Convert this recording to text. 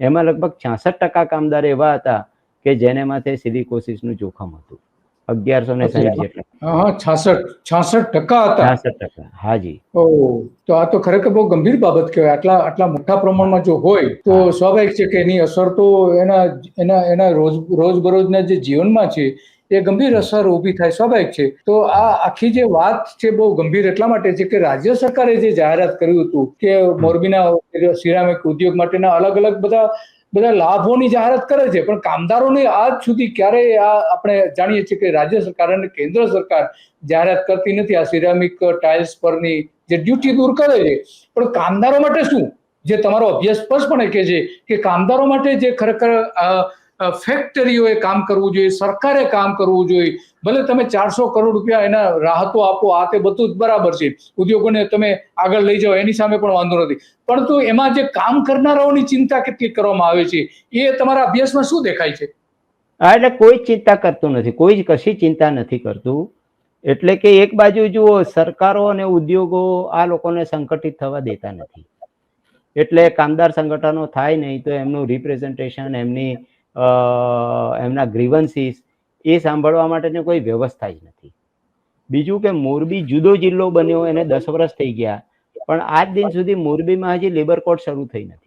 એમાં લગભગ 66% કામદાર એવા હતા કે જેને માથે સિલિકોસિસનું જોખમ હતું, 1160 જેટલા. હા, 66% હતા. 66%, હાજી. તો આ તો ખરેખર બહુ ગંભીર બાબત કહેવાય. આટલા મોટા પ્રમાણમાં જો હોય તો સ્વાભાવિક છે કે એની અસર તો એના રોજબરોજના જે જીવનમાં છે એ ગંભીર અસર ઊભી થાય, સ્વાભાવિક છે. તો આ આખી જે વાત છે બહુ ગંભીર એટલા માટે છે કે રાજ્ય સરકારે જે જાહેરાત કર્યું હતું કે મોરબીના સિરામિક ઉદ્યોગ માટેના અલગ અલગ બધા લાભોની જાહેરાત કરે છે, પણ કામદારોને આજ સુધી ક્યારેય આપણે જાણીએ છીએ કે રાજ્ય સરકાર અને કેન્દ્ર સરકાર જાહેરાત કરતી નથી આ સિરામિક ટાઇલ્સ પરની જે ડ્યુટી દૂર કરે છે. પણ કામદારો માટે શું, જે તમારો અભ્યાસ સ્પષ્ટપણે કહે છે કે કામદારો માટે જે ખરેખર ફેક્ટરીઓએ કામ કરવું જોઈએ, સરકારે કામ કરવું જોઈએ. ભલે તમે 400 કરોડ રૂપિયા એના રાહતો આપો, આ તે બધું જ બરાબર છે, ઉદ્યોગોને તમે આગળ લઈ જાઓ એની સામે પણ વાંધો નથી, પરંતુ એમાં જે કામ કરનારાઓની ચિંતા કેટલી કરવામાં આવે છે એ તમારા અભ્યાસમાં શું દેખાય છે? એટલે કોઈ ચિંતા કરતું નથી, કોઈ જ કશી ચિંતા નથી કરતું. એટલે કે એક બાજુ જુઓ, સરકારો અને ઉદ્યોગો આ લોકોને સંગઠિત થવા દેતા નથી. એટલે કામદાર સંગઠનો થાય નહીં તો એમનું રિપ્રેઝન્ટેશન, એમના ગ્રીવન્સીસ એ સાંભળવા માટેની કોઈ વ્યવસ્થા જ નથી. બીજું કે મોરબી જુદો જિલ્લો બન્યો એને 10 વર્ષ થઈ ગયા, પણ આજ દિન સુધી મોરબીમાં હજી લેબર કોડ શરૂ થઈ નથી.